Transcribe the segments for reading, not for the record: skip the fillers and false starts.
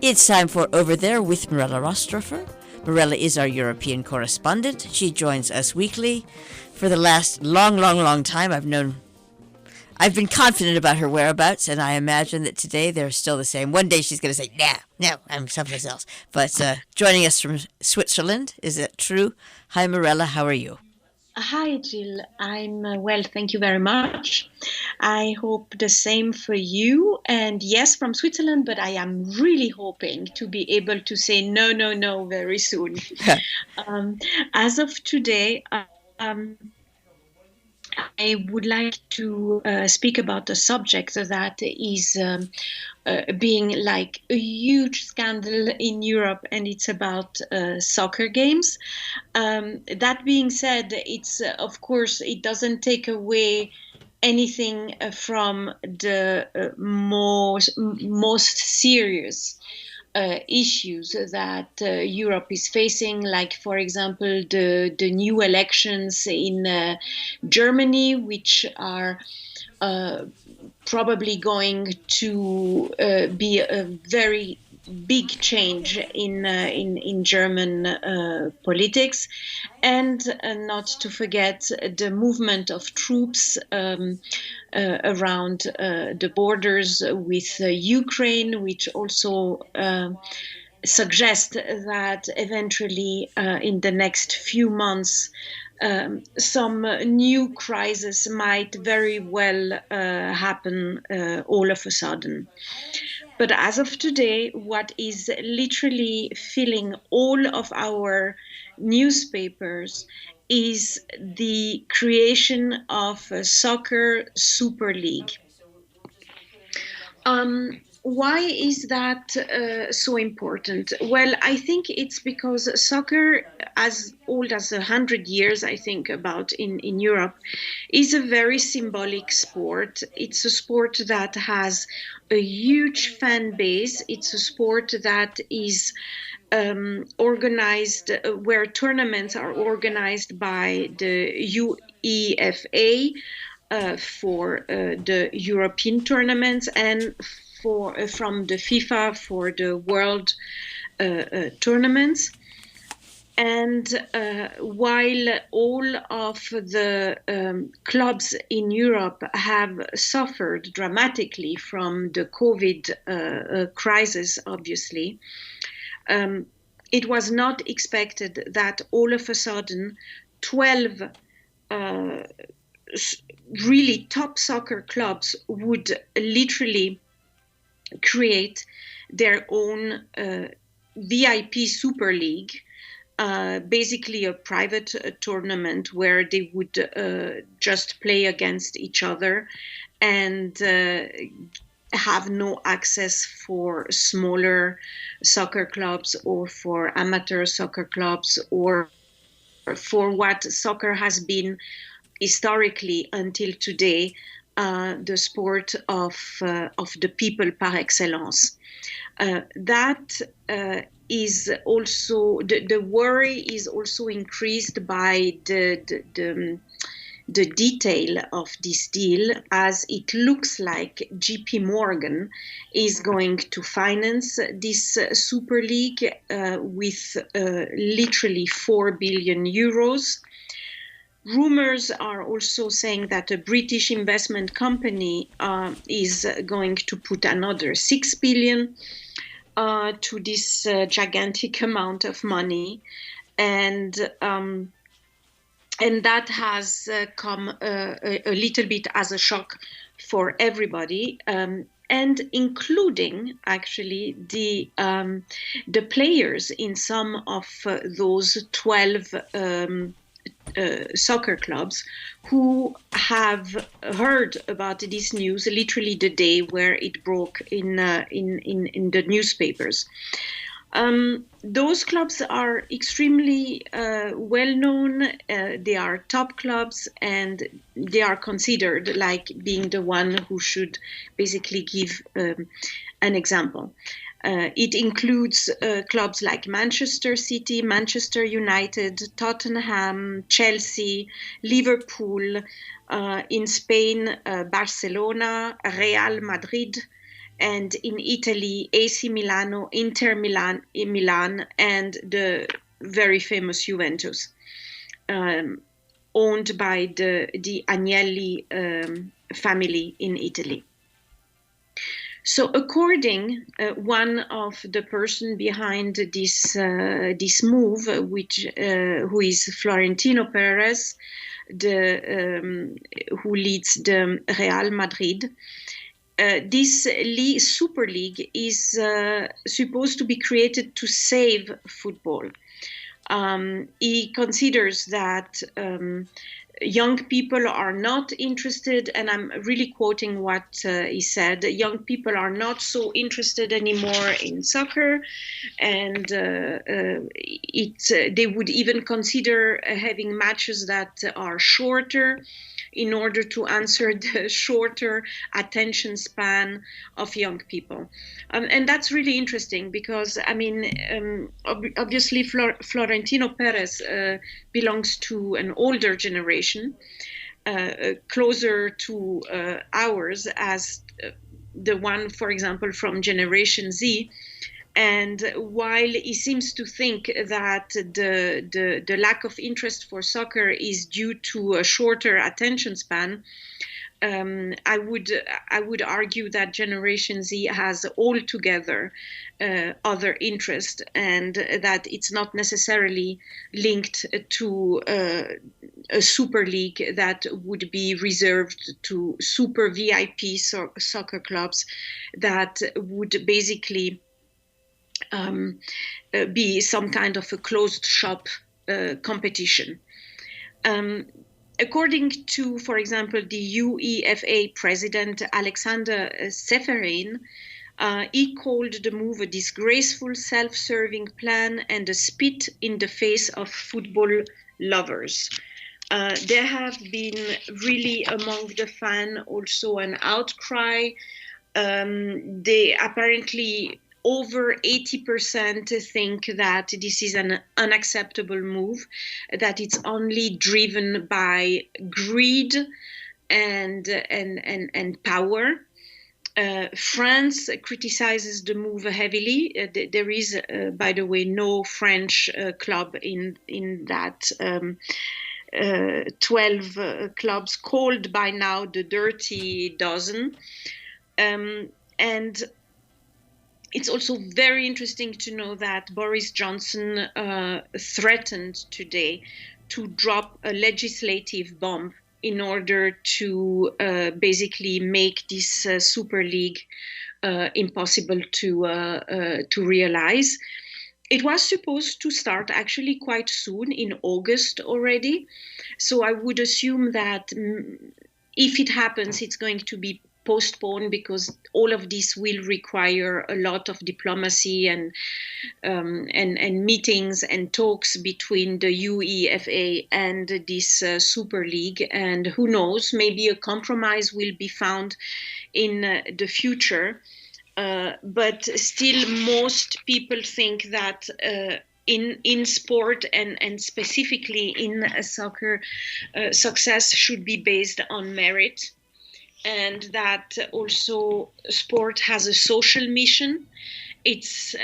It's time for Over There with Mirella Rastorfer. Mirella is our European correspondent. She joins us weekly. For the last long time, I've been confident about her whereabouts, and I imagine that today they're still the same. One day she's going to say, no, I'm someplace else. But joining us from Switzerland, is it true? Hi, Mirella, how are you? Hi, Jill. I'm well, thank you very much. I hope the same for you. And yes, from Switzerland, but I am really hoping to be able to say no very soon. um, as of today, um, I would like to speak about a subject that is being like a huge scandal in Europe, and it's about soccer games. That being said, it's of course it doesn't take away anything from the most serious issues that Europe is facing, like, for example, the new elections in Germany, which are probably going to be a very big change in German politics, and not to forget the movement of troops around the borders with Ukraine, which also suggest that eventually in the next few months some new crisis might very well happen all of a sudden. But as of today, what is literally filling all of our newspapers is the creation of a soccer super league. Why is that so important? Well, I think it's because soccer, as old as 100 years, I think about in Europe, is a very symbolic sport. It's a sport that has a huge fan base. It's a sport that is organized, where tournaments are organized by the UEFA, for the European tournaments, and from the FIFA for the world tournaments. And while all of the clubs in Europe have suffered dramatically from the COVID crisis, obviously, it was not expected that all of a sudden 12 really top soccer clubs would literally create their own VIP Super League, basically a private tournament where they would just play against each other and have no access for smaller soccer clubs or for amateur soccer clubs, or for what soccer has been historically until today, the sport of the people par excellence. That is also the worry is also increased by the detail of this deal, as it looks like JP Morgan is going to finance this Super League with literally 4 billion euros. Rumors are also saying that a British investment company is going to put another 6 billion to this gigantic amount of money, and that has come a little bit as a shock for everybody, and including actually the players in some of those 12 soccer clubs, who have heard about this news literally the day where it broke in the newspapers. Those clubs are extremely well known. They are top clubs, and they are considered like being the one who should basically give an example. It includes clubs like Manchester City, Manchester United, Tottenham, Chelsea, Liverpool, in Spain, Barcelona, Real Madrid, and in Italy, AC Milano, Inter Milan, and the very famous Juventus, owned by the Agnelli family in Italy. So, according one of the person behind this move, who is Florentino Perez, who leads the Real Madrid. This Super League is supposed to be created to save football. He considers that young people are not interested, and I'm really quoting what he said, young people are not so interested anymore in soccer, and they would even consider having matches that are shorter in order to answer the shorter attention span of young people. And that's really interesting because, I mean, obviously Florentino Perez belongs to an older generation, closer to ours as the one, for example, from Generation Z. And while he seems to think that the lack of interest for soccer is due to a shorter attention span, I would argue that Generation Z has altogether other interest, and that it's not necessarily linked to a super league that would be reserved to super VIP soccer clubs that would basically be some kind of a closed shop competition. According to, for example, the UEFA president, Alexander Seferin, he called the move a disgraceful, self-serving plan and a spit in the face of football lovers. There have been really among the fans also an outcry. They apparently over 80% think that this is an unacceptable move, that it's only driven by greed and power. France criticizes the move heavily. There is, by the way, no French club in that 12 clubs called by now the Dirty Dozen. And it's also very interesting to know that Boris Johnson threatened today to drop a legislative bomb in order to basically make this Super League impossible to realize. It was supposed to start actually quite soon, in August already. So I would assume that if it happens, it's going to be postponed because all of this will require a lot of diplomacy and meetings and talks between the UEFA and this Super League. And who knows, maybe a compromise will be found in the future. But still, most people think that in sport and specifically in soccer, success should be based on merit. And that also sport has a social mission. It's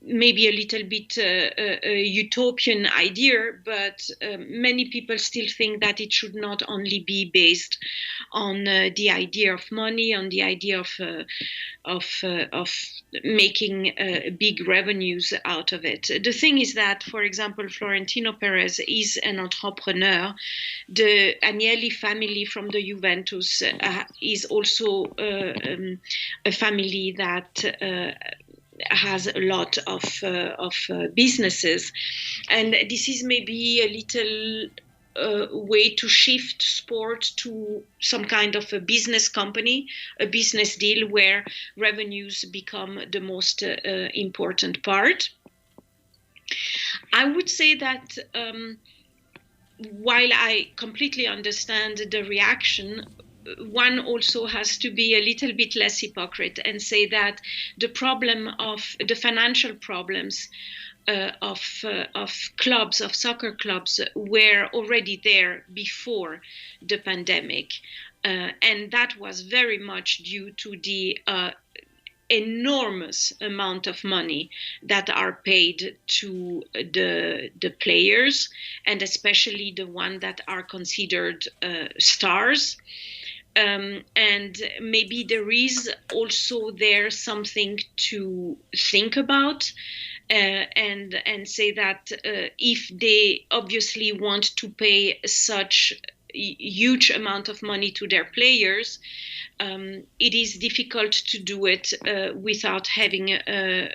maybe a little bit a utopian idea, but many people still think that it should not only be based on the idea of money, on the idea of making big revenues out of it. The thing is that, for example, Florentino Perez is an entrepreneur. The Agnelli family from the Juventus is also a family that has a lot of businesses, and this is maybe a little way to shift sport to some kind of a business company, a business deal where revenues become the most important part. I would say that while I completely understand the reaction, one also has to be a little bit less hypocrite and say that the problem of the financial problems of clubs, of soccer clubs, were already there before the pandemic. And that was very much due to the enormous amount of money that are paid to the players, and especially the ones that are considered stars. And maybe there is also there something to think about, and say that if they obviously want to pay such huge amount of money to their players, it is difficult to do it without having a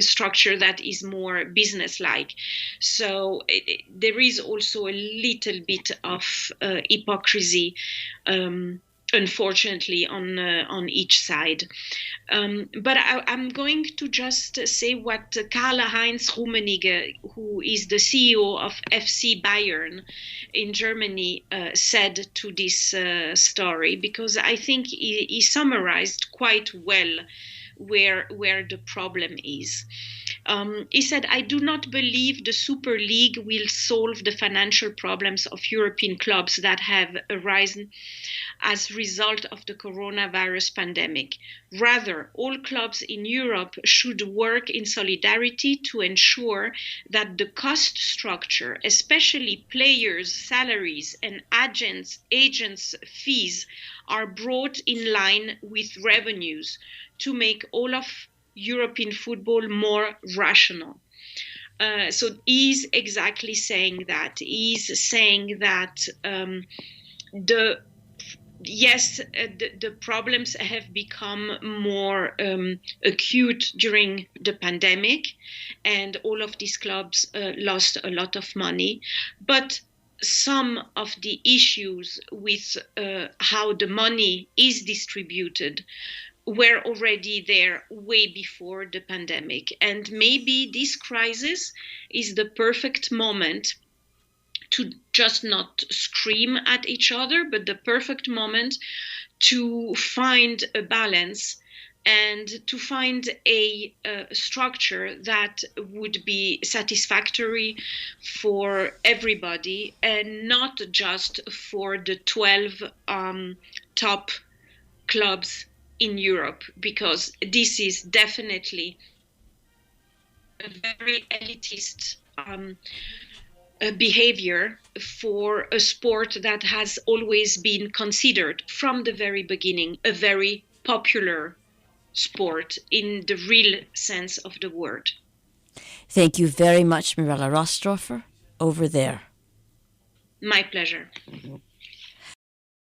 structure that is more business-like. So there is also a little bit of hypocrisy, unfortunately, on each side. But I'm going to just say what Karl-Heinz Rummenigge, who is the CEO of FC Bayern in Germany, said to this story, because I think he summarized quite well where the problem is. He said, "I do not believe the Super League will solve the financial problems of European clubs that have arisen as a result of the coronavirus pandemic. Rather, all clubs in Europe should work in solidarity to ensure that the cost structure, especially players' salaries and agents' fees, are brought in line with revenues to make all of European football more rational." So he's exactly saying that. He's saying that the problems have become more acute during the pandemic, and all of these clubs lost a lot of money. But some of the issues with how the money is distributed were already there way before the pandemic. And maybe this crisis is the perfect moment to just not scream at each other, but the perfect moment to find a balance and to find a structure that would be satisfactory for everybody, and not just for the 12 top clubs in Europe, because this is definitely a very elitist behavior for a sport that has always been considered from the very beginning a very popular sport in the real sense of the word. Thank you very much, Mirella Rastorfer, over there. My pleasure.